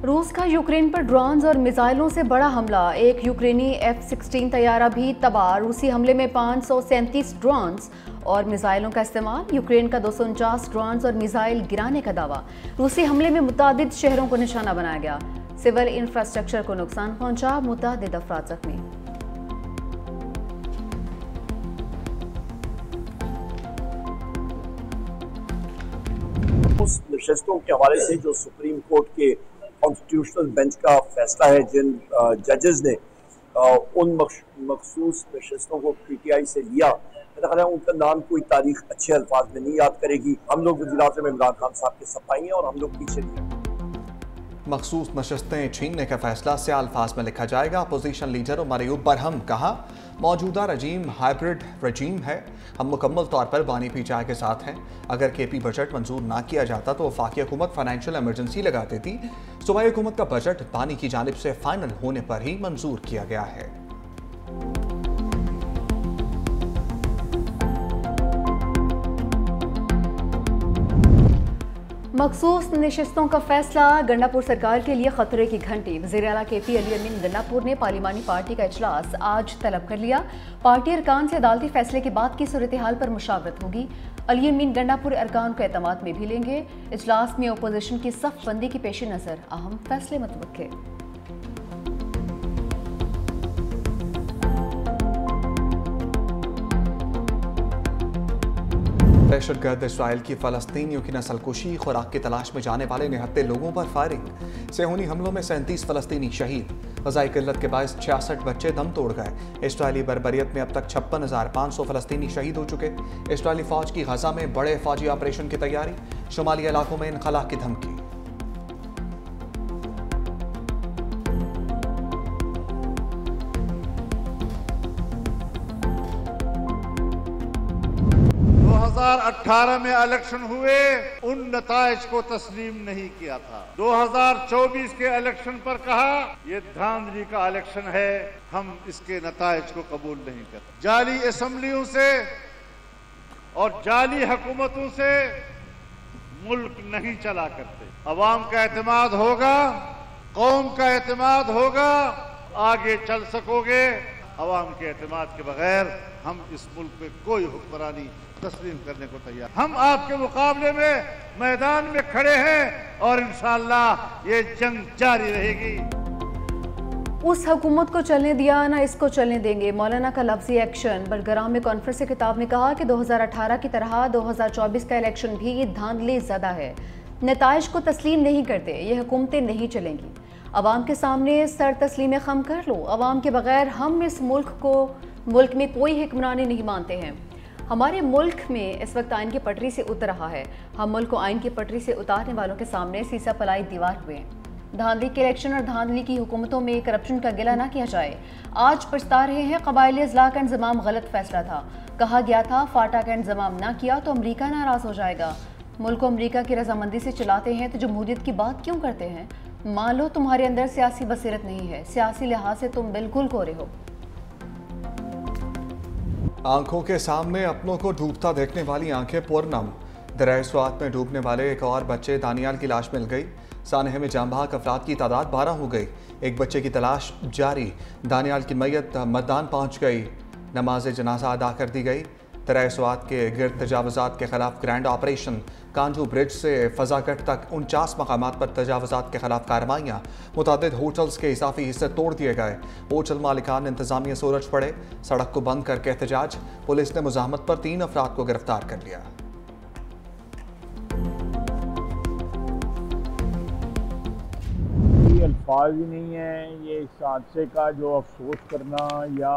रूस का यूक्रेन पर ड्रोन्स और मिसाइलों से बड़ा हमला। एक यूक्रेनी F-16 तैयारा भी तबाह। रूसी हमले में 537 ड्रोन्स और मिसाइलों का इस्तेमाल। यूक्रेन का 249 ड्रोन्स और मिसाइल गिराने का दावा। रूसी हमले में मुतादिद शहरों को निशाना बनाया गया। सिविल इंफ्रास्ट्रक्चर को नुकसान पहुंचा। मुतादिद अफराद जख्मी। उस नशस्तों के हवाले से जो सुप्रीम कोर्ट के कॉन्स्टिट्यूशनल बेंच का फैसला है, जिन जजेस ने उन मखसूस नशस्तों को PTI से लिया, मेरा ख्याल है उनका नाम कोई तारीख अच्छे अल्फाज में नहीं याद करेगी। हम लोग वज़ीर-ए-आज़म इमरान खान साहब के सफाई हैं और हम लोग पीछे नहीं हैं। मखसूस नशस्तें छीनने का फैसला से अल्फाज में लिखा जाएगा। अपोजिशन लीडर उमर अयूब बरहम कहा, मौजूदा रजीम हाइब्रिड रजीम है, हम मुकम्मल तौर पर बानी PTI के साथ हैं। अगर KP बजट मंजूर ना किया जाता तो वफाकी हुकूमत फाइनेंशियल इमरजेंसी लगा देती। सूबाई हुकूमत का बजट बानी की जानिब से फाइनल होने पर ही मंजूर किया गया है। मखसूस नशिस्तों का फैसला गंडापुर सरकार के लिए खतरे की घंटी। वज़ीर आला KP अली अमीन गंडापुर ने पार्लिमानी पार्टी का इजलास आज तलब कर लिया। पार्टी अरकान से अदालती फैसले के बाद की सूरत हाल पर मुशावरत होगी। अली अमीन गंडापुर अरकान को एतमाद में भी लेंगे। इजलास में अपोजिशन की सफ बंदी के पेश नज़र अहम फैसले मुतवक्के। दहशतगर्द इसराइल की फ़लस्तीनियों की नस्लकुशी, खुराक की तलाश में जाने वाले निहत्ते लोगों पर फायरिंग। सेहूनी हमलों में 37 फ़लस्तीनी शहीद। ग़ज़ाई किल्लत के बायस 66 बच्चे दम तोड़ गए। इसराइली बर्बरियत में अब तक 56,500 फ़लस्तीनी शहीद हो चुके। इसराइली फ़ौज की गज़ा में बड़े फ़ौजी ऑपरेशन की तैयारी। शुमाली इलाकों में इनखला की धमकी। दो 2018 में इलेक्शन हुए, उन नताइज को तस्लीम नहीं किया था। 2024 के इलेक्शन पर कहा ये धांधली का इलेक्शन है, हम इसके नताइज को कबूल नहीं करते। जाली असेंबलियों से और जाली हुकूमतों से मुल्क नहीं चला करते। अवाम का एतमाद होगा, कौम का एतमाद होगा, आगे चल सकोगे। अवाम के एतमाद के बगैर हम इस मुल्क में कोई हुक्मरानी तस्लीम करने को तैयार। हम आपके मुकाबले में मैदान में खड़े हैं और इंशाअल्लाह ये जंग जारी रहेगी। उस हुकूमत को चलने दिया ना इसको चलने देंगे। मौलाना का लफ्जी एक्शन। बलगराम में कॉन्फ्रेंस से खिताब में कहा कि 2018 की तरह 2024 का इलेक्शन भी धांधली ज़दा है। नताइज को तस्लीम नहीं करते, ये हुकूमतें नहीं चलेंगी। अवाम के सामने सर तस्लीम खम कर लो। अवाम के बगैर हम इस मुल्क में कोई हुक्मरानी नहीं मानते हैं। हमारे मुल्क में इस वक्त आइन की पटरी से उतर रहा है। हम मुल्क को आइन की पटरी से उतारने वालों के सामने सीसा पलाई दीवार हुए हैं। धांधली के इलेक्शन और धांधली की हुकूमतों में करप्शन का गिला ना किया जाए। आज पछता रहे हैं। कबायली इजलाह का इंतजाम गलत फैसला था। कहा गया था फाटा का इंतजाम ना किया तो अमरीका नाराज हो जाएगा। मुल्क को अमरीका की रजामंदी से चलाते हैं तो जमहूरियत की बात क्यों करते हैं? मान लो तुम्हारे अंदर सियासी बसीरत नहीं है, सियासी लिहाज से तुम बिल्कुल कोरे हो। आंखों के सामने अपनों को डूबता देखने वाली आंखें पुरनम। दरियाए स्वात में डूबने वाले एक और बच्चे दानियाल की लाश मिल गई। सानहे में जांबाक अफराद की तादाद 12 हो गई। एक बच्चे की तलाश जारी। दानियाल की मैयत मैदान पहुंच गई। नमाज जनाजा अदा कर दी गई। दरियाए स्वात के गिर्द तजावुजात के खिलाफ ग्रैंड ऑपरेशन। कांजू ब्रिज से फजागट तक 49 मकामात पर तजावुजात के खिलाफ कार्रवाइयाँ। मुतादिद होटल्स के इजाफी हिस्से तोड़ दिए गए। होटल मालिकान इंतजामिया सूरज पड़े। सड़क को बंद करके एहतजाज। पुलिस ने मुजाहमत पर 3 अफराद को गिरफ्तार कर लिया। अल्फाज ही नहीं है ये इस हादसे का जो अफसोस करना या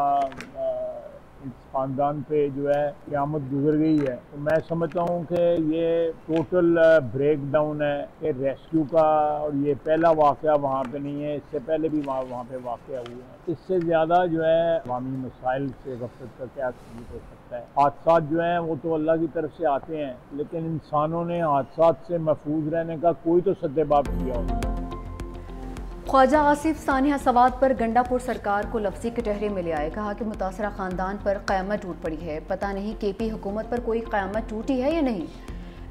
इस ख़ानदान पे जो है क़यामत गुजर गई है। तो मैं समझता हूँ कि ये टोटल ब्रेक डाउन है कि रेस्क्यू का। और ये पहला वाक़या वहाँ पे नहीं है, इससे पहले भी वहाँ पे वाक़या हुए हैं। इससे ज़्यादा जो है अवामी मसाइल से गफलत का क्या सबूत हो सकता है। हादसा जो हैं वो तो अल्लाह की तरफ से आते हैं, लेकिन इंसानों ने हादसा से महफूज रहने का कोई तो सद्देबाब किया होता है। ख्वाजा आसिफ सानिया सवाद पर गंडापुर सरकार को लफ्जी कटहरे में ले आए। कहा कि मुतासरा ख़ानदान पर क़यामत टूट पड़ी है। पता नहीं KP हुकूमत पर कोई क़यामत टूटी है या नहीं।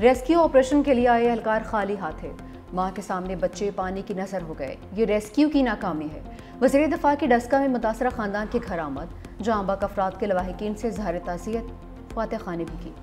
रेस्क्यू ऑपरेशन के लिए आए एहलकार खाली हाथ है। माँ के सामने बच्चे पानी की नजर हो गए। ये रेस्क्यू की नाकामी है। वज़ीर दफ़ा की डस्का में मुतासरा ख़ानदान की घर आमद, जहाँ बाक अफराद के लवाहिकीन से इज़हार ताज़ियत, फातिहा खां ने भी की।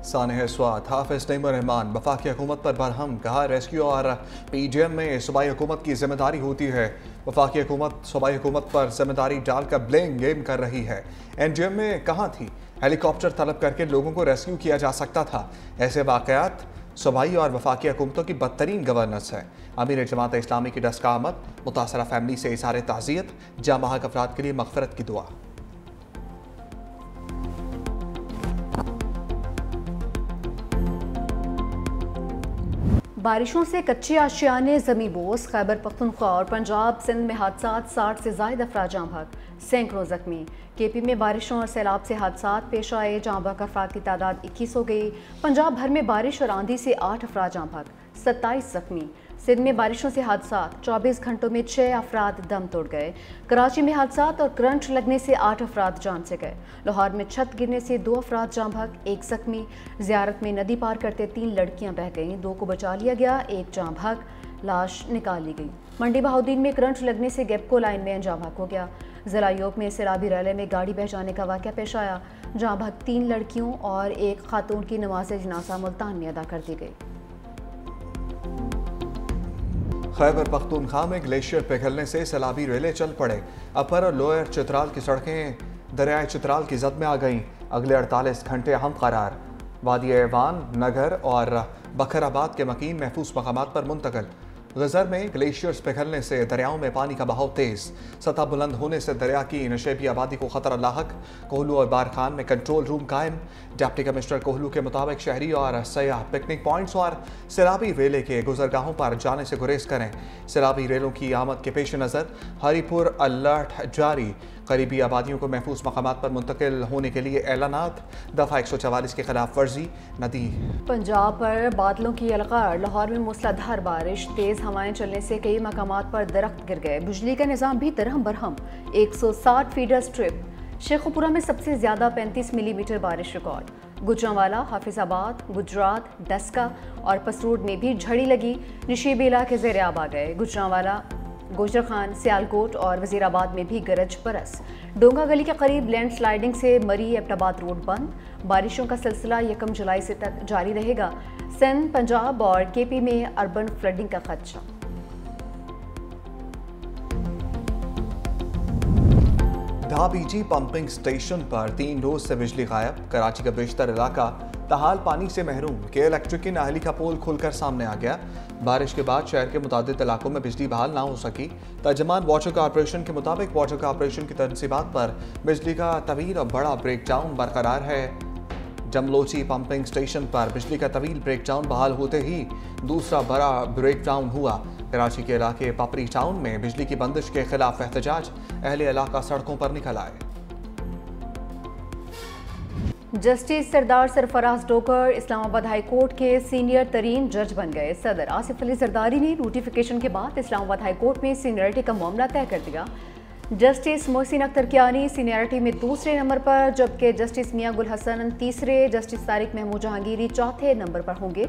सानह स्वात हाफिज नईमुर रहमान वफाकी हुकूमत पर बरहम, कहा रेस्क्यू और PGM में सूबाई हुकूमत की जिम्मेदारी होती है। वफाकी हुकूमत सूबाई हुकूमत पर जिम्मेदारी डालकर ब्लेम गेम कर रही है। NGM में कहाँ थी? हेलीकॉप्टर तलब करके लोगों को रेस्क्यू किया जा सकता था। ऐसे वाक़यात सूबाई और वफाकी हुकूमतों की बदतरीन गवर्नेंस है। अमीर जमात इस्लामी की डस्का आमद, मुतासरा फैमिली से इज़हार ताज़ियत, जाँ बहक अफराद के लिए मग़फ़िरत की दुआ। बारिशों से कच्चे आशियाने ज़मी बोस, खैबर पख्तूनख्वा और पंजाब सिंध में हादसात, 60 से ज़ायद अफराद जाँ बहक, सैकड़ों ज़ख्मी। KP में बारिशों और सैलाब से हादसात पेश आए, जाँ बहक अफराद की तादाद 21 हो गई। पंजाब भर में बारिश और आंधी से 8 अफराद जाँ बहक, 27 ज़ख्मी। सिंध में बारिशों से हादसात, 24 घंटों में 6 अफराद दम तोड़ गए। कराची में हादसात और करंट लगने से 8 अफराद जान से गए। लाहौर में छत गिरने से 2 अफराद जाँ बहक, 1 ज़ख्मी। ज़ियारत में नदी पार करते 3 लड़कियां बह गईं, 2 को बचा लिया गया, 1 जाँ बहक, लाश निकाल ली गई। मंडी बहाउद्दीन में करंट लगने से गेपको लाइन में जाँ बहक हो गया। ज़िला योब में सैलाबी रैले में गाड़ी बह जाने का वाक़या पेश आया। जाँ बहक 3 लड़कियों और 1 खातून की नमाज जनाजा मुल्तान में अदा कर दी गई। खैबर पख्तूनख्वा में ग्लेशियर पिघलने से सैलाबी रेले चल पड़े। अपर और लोअर चित्राल की सड़कें दरियाए चित्राल की जद में आ गईं। अगले 48 घंटे अहम करार। वादी ऐवान, नगर और बखराबाद के मकीन महफूज मकामात पर मुंतकिल। गज़र में ग्लेशियर्स पिघलने से दरियाओं में पानी का बहाव तेज़, सतह बुलंद होने से दरिया की नशेबी आबादी को खतरा लाहक। कोहलू और बारखान में कंट्रोल रूम कायम। डिप्टी कमिश्नर कोहलू के मुताबिक शहरी और सयाह पिकनिक पॉइंट्स और सैलाबी रेले के गुजरगाहों पर जाने से गुरेज करें। सैलाबी रेलों की आमद के पेश नज़र हरीपुर अलर्ट जारी। करीबी आबादियों को महफूज मकामात पर मुंतकिल होने के लिए ऐलानात। दफ़ा 144 के खिलाफ वर्जी नदी। पंजाब पर बादलों की अलगार, लाहौर में मूसलाधार बारिश, तेज़ हवाएं चलने से कई मकामात पर दरख्त गिर गए। बिजली का निज़ाम भी दरहम बरहम। 160 feeder strip. शेखुपुरा में सबसे ज़्यादा 35 मिलीमीटर बारिश रिकॉर्ड। गुजरांवाला, हाफिजाबाद, गुजरात, डस्का और पसरूड में भी झड़ी लगी। नशीबी इलाके ज़ेर आब आ गए। गुजरांवाला, गोजरखान, सियालकोट और वजीराबाद में भी गरज बरस। डोंगा गली के करीब लैंडस्लाइडिंग से मरी एबटाबाद रोड बंद। बारिशों का सिलसिला 1 जुलाई से तक जारी रहेगा। सिंध, पंजाब और KP में अर्बन फ्लडिंग का खदशा। धाबीजी पंपिंग स्टेशन पर 3 रोज से बिजली गायब। कराची का बेशतर इलाका तहाल पानी से महरूम। के इलेक्ट्रिक की नाहली का पोल खुलकर सामने आ गया। बारिश के बाद शहर के मुतादिद इलाकों में बिजली बहाल ना हो सकी। तर्जमान वाटर कॉर्पोरेशन के मुताबिक वाटर कॉर्पोरेशन की तनसीबात पर बिजली का तवील और बड़ा ब्रेक डाउन बरकरार है। जमलोची पंपिंग स्टेशन पर बिजली का तवील ब्रेक डाउन बहाल होते ही दूसरा बड़ा ब्रेक डाउन हुआ। कराची के इलाके पपरी टाउन में बिजली की बंदिश के खिलाफ एहतजाज। अहले इलाका सड़कों पर निकल आए। Justice Sardar Sarfaraz Dogar Islamabad high court के सीनियर तरीन जज बन गए। सदर आसिफ अली जरदारी ने नोटिफिकेशन के बाद इस्लामाबाद हाई कोर्ट में सीनियरिटी का मामला तय कर दिया। जस्टिस मोहसिन अख्तर कियानी सीनियरिटी में दूसरे नंबर पर, जबकि जस्टिस मियां गुल हसन तीसरे, जस्टिस तारिक महमूद जहांगीरी चौथे नंबर पर होंगे।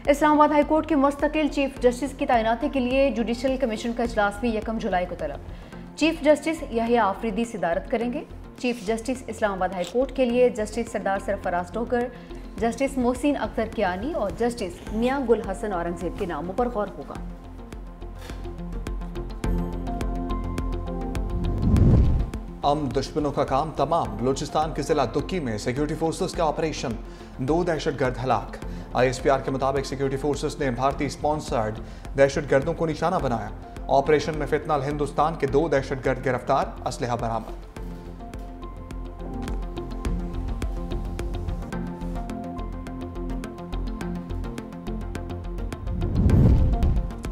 इस्लामाबाद हाई कोर्ट के मुस्तकिल चीफ जस्टिस की तैनाती के लिए जुडिशल कमीशन का इजलास भी 1 जुलाई को तलब। चीफ जस्टिस यहिया आफरीदी सदारत करेंगे। Chief justice Islamabad high court के लिए justice Sardar Sarfaraz docker, justice Mohsin Akhtar Kiani और जस्टिस मियां गुल हसन औरंगजेब के नामों पर गौर होगा। दुश्मनों का काम तमाम। बलूचिस्तान के जिला दुक्की में सिक्योरिटी फोर्सेस का ऑपरेशन, 2 दहशतगर्द हलाक। ISPR के मुताबिक सिक्योरिटी फोर्सेस ने भारतीय स्पॉन्सर्ड दहशतगर्दों को निशाना बनाया। ऑपरेशन में फितनल हिंदुस्तान के 2 दहशतगर्द गिरफ्तार, असलहा बरामद।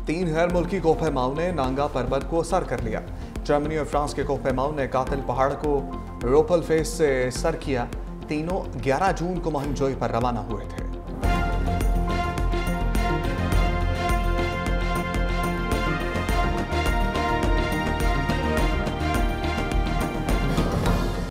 तीन गैर मुल्की कोहपेमाओं ने नांगा पर्वत को सर कर लिया। जर्मनी और फ्रांस के कोहपेमाओं ने कातिल पहाड़ को रोपल फेस से सर किया। तीनों 11 जून को मुहिम जोई पर रवाना हुए थे।